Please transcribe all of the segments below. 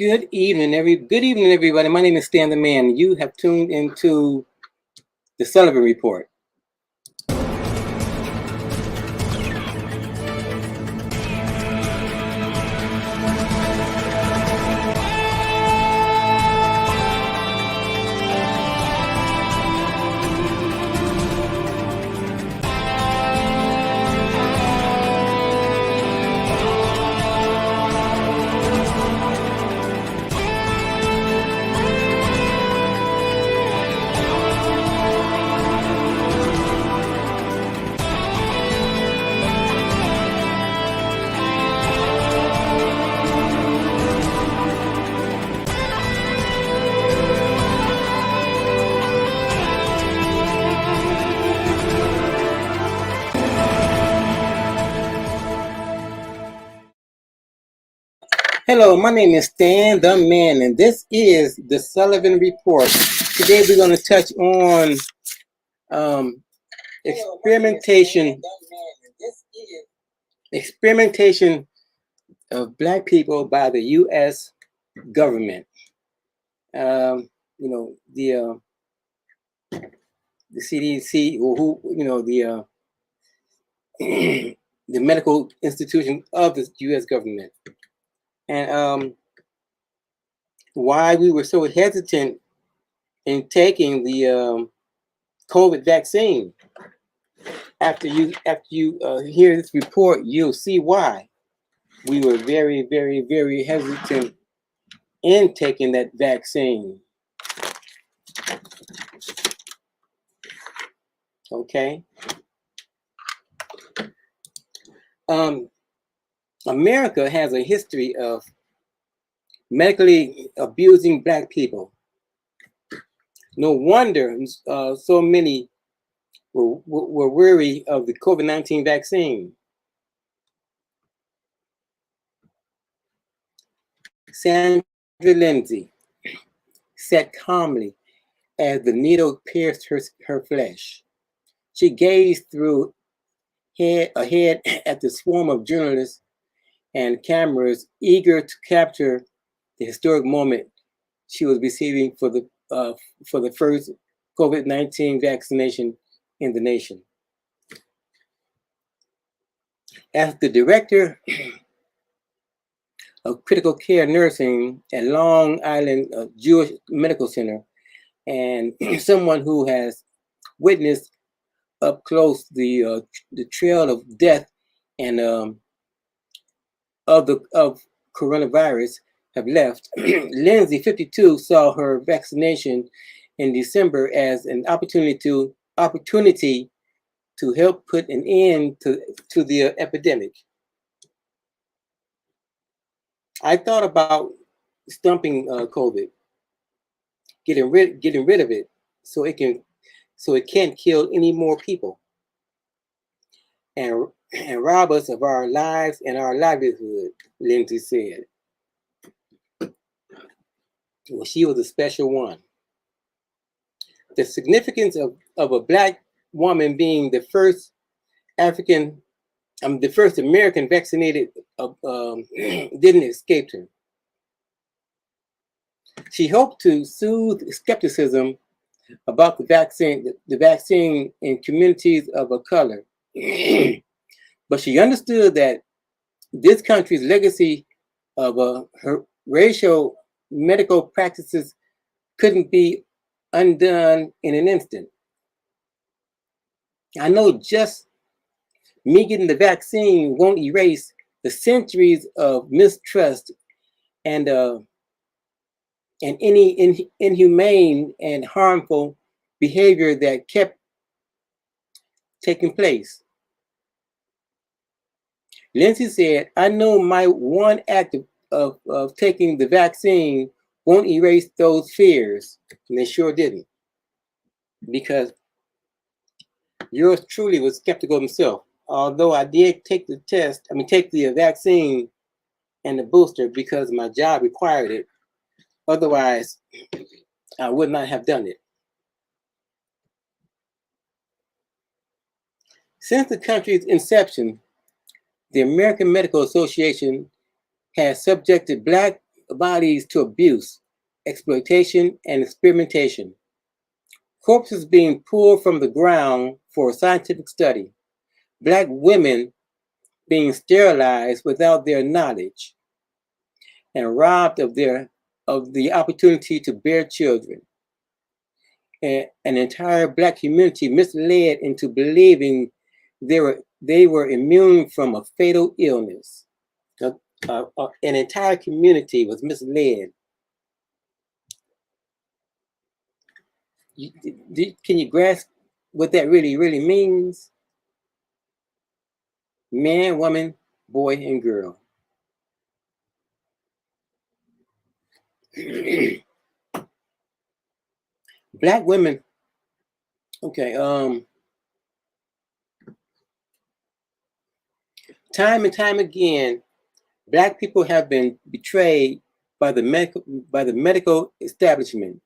Good evening, everybody. My name is Stan the Man. You have tuned into the Sullivan Report. Hello, my name is Stan the Man, and this is the Sullivan Report. Today we're going to touch on experimentation of Black people by the U.S. government. The CDC, or the medical institution of the U.S. government, and why we were so hesitant in taking the COVID vaccine. After you hear this report, you'll see why we were very, very, very hesitant in taking that vaccine. Okay. America has a history of medically abusing Black people. No wonder so many were weary of the COVID-19 vaccine. Sandra Lindsay sat calmly as the needle pierced her flesh. She gazed through ahead at the swarm of journalists and cameras eager to capture the historic moment she was receiving for the first COVID-19 vaccination in the nation. As the director of critical care nursing at Long Island Jewish Medical Center, and someone who has witnessed up close the trail of death and of coronavirus have left, Lindsay, 52, saw her vaccination in December as an opportunity to help put an end to the epidemic. I thought about stumping COVID, getting rid of it, so it can't kill any more people and rob us of our lives and our livelihood, Lindsay said. Well, she was a special one. The significance of a Black woman being the first American vaccinated didn't escape her. She hoped to soothe skepticism about the vaccine in communities of color. But she understood that this country's legacy of her racial medical practices couldn't be undone in an instant. I know just me getting the vaccine won't erase the centuries of mistrust and any inhumane and harmful behavior that kept taking place. Lindsay said, I know my one act of taking the vaccine won't erase those fears. And they sure didn't. Because yours truly was skeptical himself. Although I did take the vaccine and the booster because my job required it. Otherwise, I would not have done it. Since the country's inception, the American Medical Association has subjected Black bodies to abuse, exploitation, and experimentation. Corpses being pulled from the ground for scientific study. Black women being sterilized without their knowledge and robbed of the opportunity to bear children. And an entire Black community misled into believing they were immune from a fatal illness. An entire community was misled. Can you grasp what that really means? Man, woman, boy, and girl. Black women, okay, time and time again, Black people have been betrayed by the medical establishment,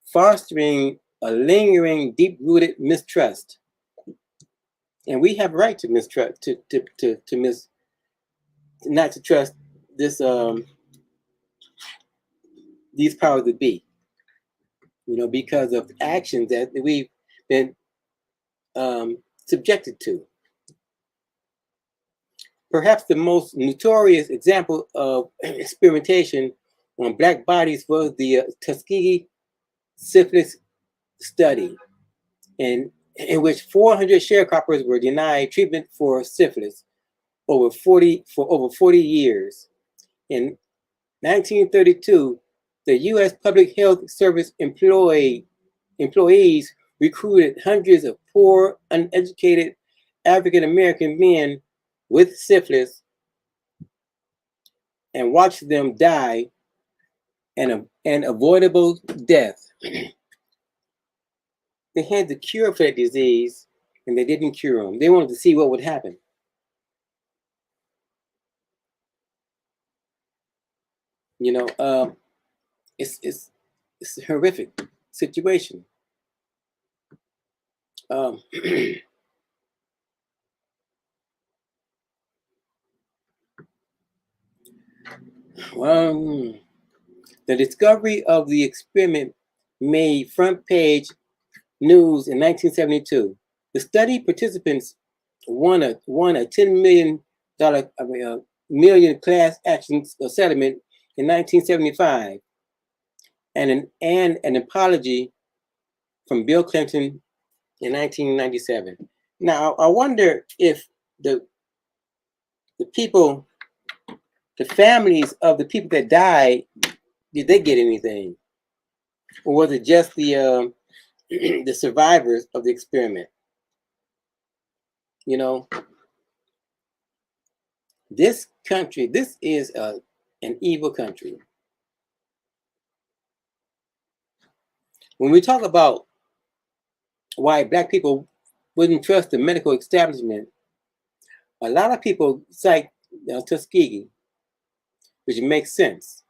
fostering a lingering, deep-rooted mistrust. And we have a right to mistrust, not to trust this these powers that be, because of actions that we've been subjected to. Perhaps the most notorious example of experimentation on Black bodies was the Tuskegee syphilis study, in which 400 sharecroppers were denied treatment for syphilis for over 40 years. In 1932, the U.S. Public Health Service employees recruited hundreds of poor, uneducated African American men with syphilis and watched them die an avoidable death. They had the cure for that disease, and they didn't cure them. They wanted to see what would happen. It's a horrific situation. Well, the discovery of the experiment made front page news in 1972. The study participants won a $10 million class action settlement in 1975, and an apology from Bill Clinton in 1997. Now, I wonder if the people, the families of the people that died, did they get anything, or was it just the the survivors of the experiment? This country, this is an evil country. When we talk about why Black people wouldn't trust the medical establishment, a lot of people cite Tuskegee, which makes sense.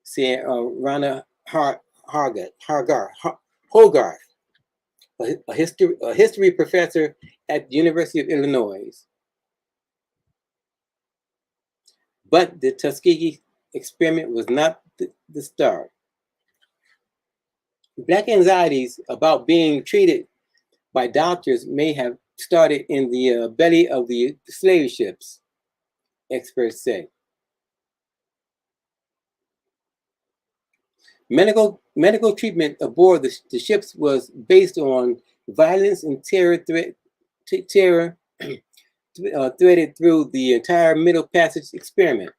See, Rana Hogarth, a history professor at the University of Illinois. But the Tuskegee experiment was not the start. Black anxieties about being treated by doctors may have started in the belly of the slave ships, experts say. Medical treatment aboard the ships was based on violence and terror threaded through the entire Middle Passage experiment.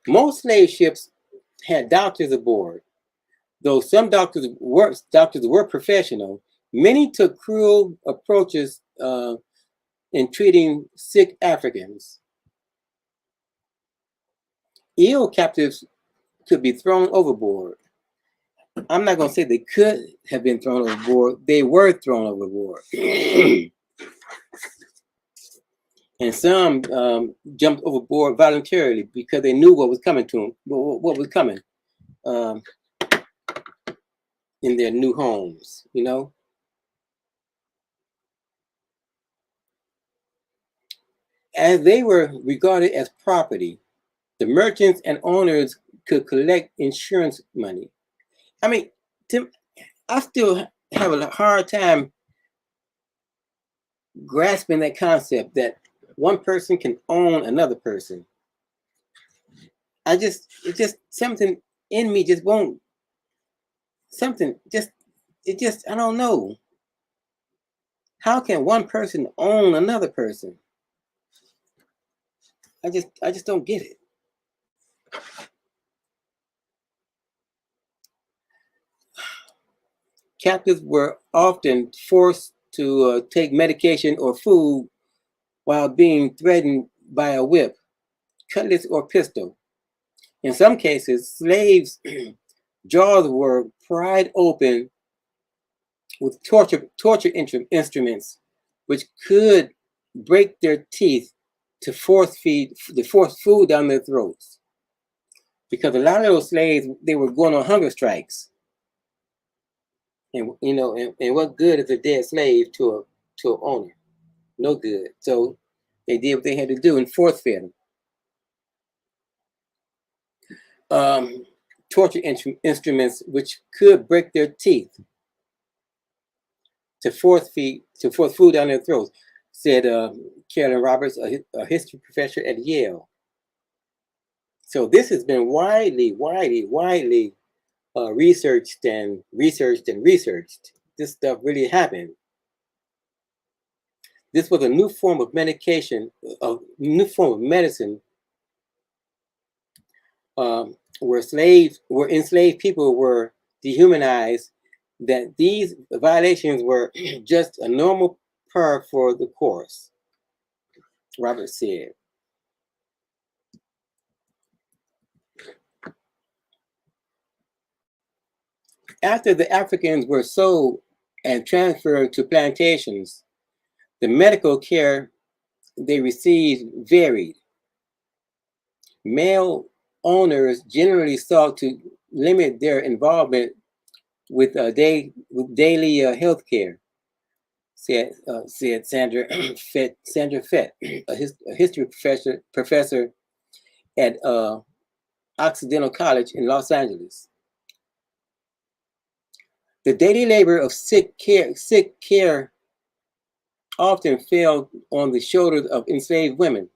Most slave ships had doctors aboard. Though some doctors were professional, many took cruel approaches in treating sick Africans. Ill captives could be thrown overboard. I'm not going to say they could have been thrown overboard. They were thrown overboard. And some jumped overboard voluntarily because they knew what was coming to them, what was coming in their new homes, As they were regarded as property, the merchants and owners could collect insurance money. I mean, Tim, I still have a hard time grasping that concept that one person can own another person. It just something in me just won't, something just, it just, I don't know. How can one person own another person? I just don't get it. Captives were often forced to take medication or food while being threatened by a whip, cutlass, or pistol. In some cases, slaves' jaws were pried open with torture instruments, which could break their teeth to force food down their throats. Because a lot of those slaves, they were going on hunger strikes. And you know, and what good is a dead slave to an owner? No good. So they did what they had to do and force fed them. Torture instruments which could break their teeth to force food down their throats, said Carolyn Roberts, a history professor at Yale. So this has been widely researched and researched. This stuff really happened. This was a new form of medication, a new form of medicine, where enslaved people were dehumanized, that these violations were just a normal par for the course, Roberts said. After the Africans were sold and transferred to plantations, the medical care they received varied. Male owners generally sought to limit their involvement with daily health care, said Sandra Fett, a history professor at Occidental College in Los Angeles. The daily labor of sick care often fell on the shoulders of enslaved women.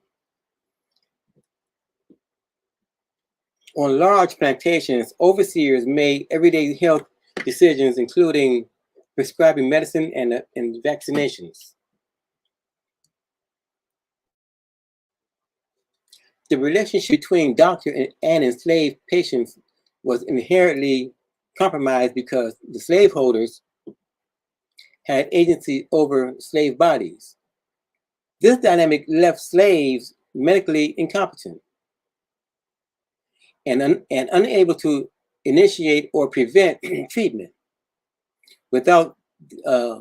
On large plantations, overseers made everyday health decisions, including prescribing medicine and vaccinations. The relationship between doctor and enslaved patients was inherently compromised because the slaveholders had agency over slave bodies. This dynamic left slaves medically incompetent and unable to initiate or prevent treatment without uh,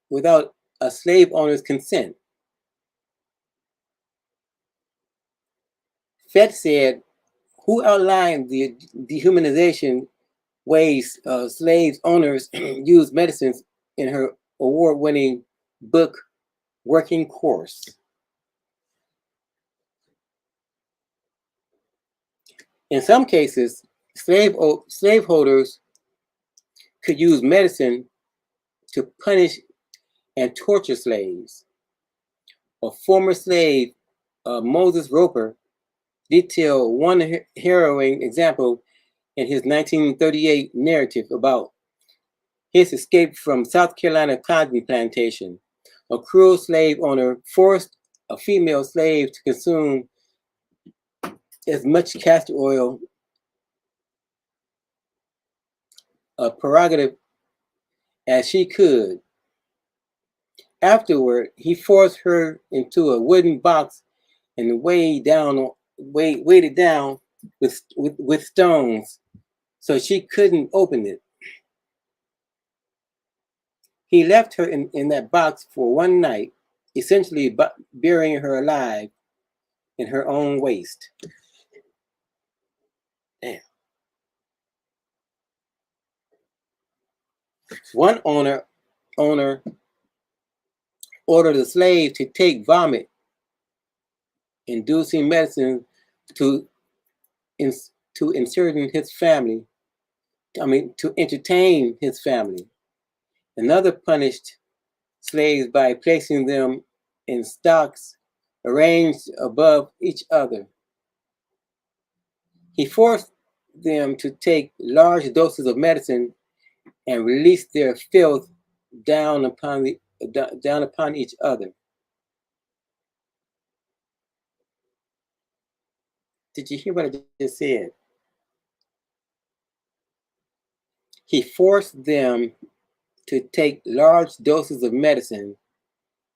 without a slave owner's consent. Fett said, who outlined the dehumanization ways slaves owners use medicines in her award-winning book, Working Course. In some cases, slaveholders could use medicine to punish and torture slaves. A former slave, Moses Roper, detailed one harrowing example in his 1938 narrative about his escape from South Carolina cotton plantation. A cruel slave owner forced a female slave to consume as much castor oil, a prerogative, as she could. Afterward, he forced her into a wooden box and weighed it down with stones so she couldn't open it. He left her in that box for one night, essentially burying her alive in her own waste. Damn. One owner ordered a slave to take vomit inducing medicine to, to insert in his family, to entertain his family. Another punished slaves by placing them in stocks arranged above each other. He forced them to take large doses of medicine and release their filth down upon each other. Did you hear what I just said? He forced them to take large doses of medicine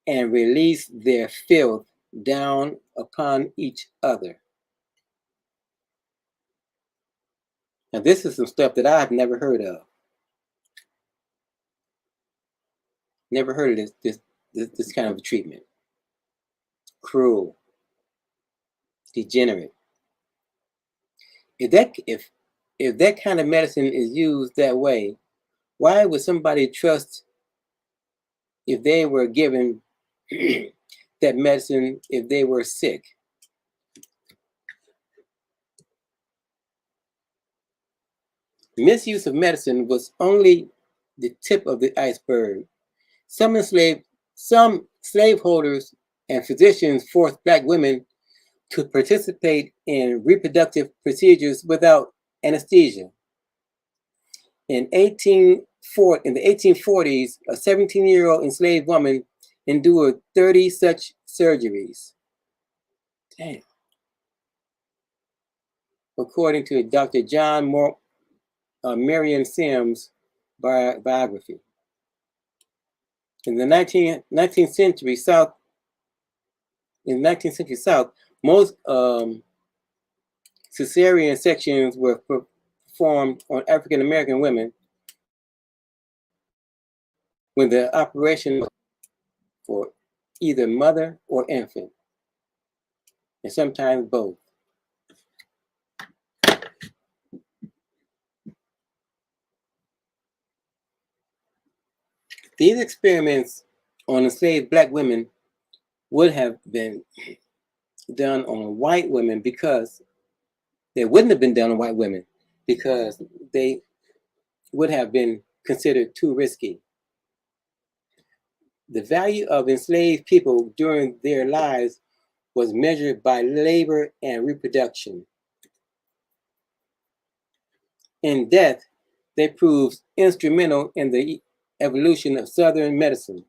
and release their filth down upon each other. Now, this is some stuff that I've never heard of. Never heard of this kind of treatment. Cruel, degenerate. If that kind of medicine is used that way, why would somebody trust if they were given that medicine if they were sick? Misuse of medicine was only the tip of the iceberg. Some slaveholders and physicians forced Black women to participate in reproductive procedures without anesthesia. In the 1840s, a 17-year-old enslaved woman endured 30 such surgeries. Damn. According to Dr. John Marion Sims' biography. In the 19th century South, most cesarean sections were performed on African American women when the operation was for either mother or infant, and sometimes both. These experiments on enslaved Black women would have been done on white women because they wouldn't have been done on white women because they would have been considered too risky. The value of enslaved people during their lives was measured by labor and reproduction. In death, they proved instrumental in the evolution of Southern medicine.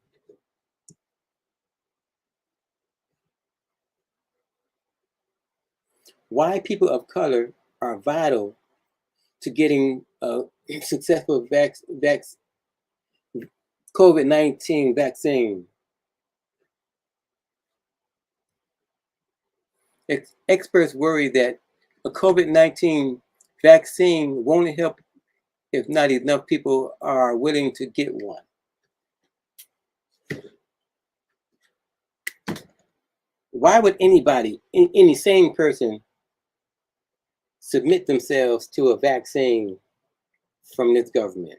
Why people of color are vital to getting a successful COVID-19 vaccine. Experts worry that a COVID-19 vaccine won't help if not enough people are willing to get one. Why would anybody, any sane person, submit themselves to a vaccine from this government?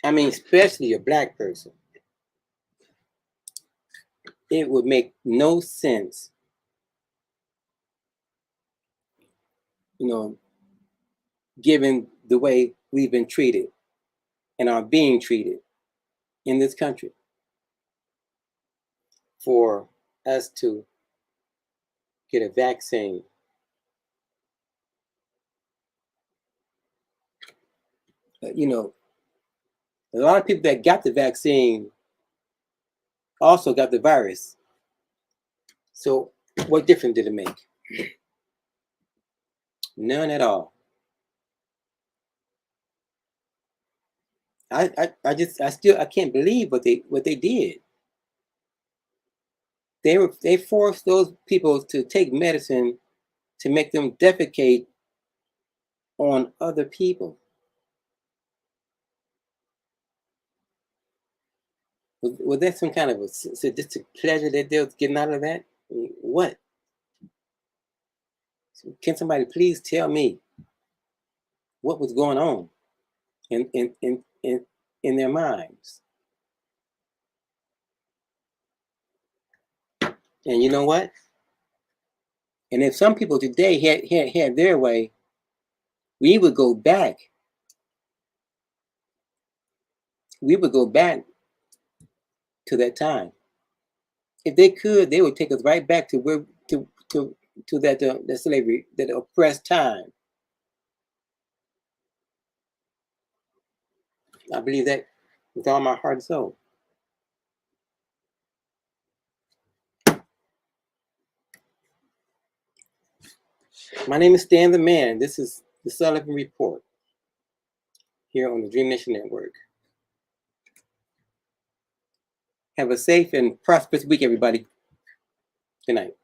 I mean, especially a Black person. It would make no sense, given the way we've been treated and are being treated in this country, for us to get a vaccine. A lot of people that got the vaccine also got the virus. So what difference did it make? None at all. I can't believe what they did. They forced those people to take medicine to make them defecate on other people. Was that some kind of a sadistic pleasure that they was getting out of that? I mean, what? Can somebody please tell me what was going on in their minds? And you know what? And if some people today had their way, we would go back. We would go back to that time. If they could, they would take us right back to where to that slavery, that oppressed time. I believe that with all my heart and soul. My name is Stan the Man. This is the Sullivan Report here on the Dream Nation Network. Have a safe and prosperous week, everybody. Good night.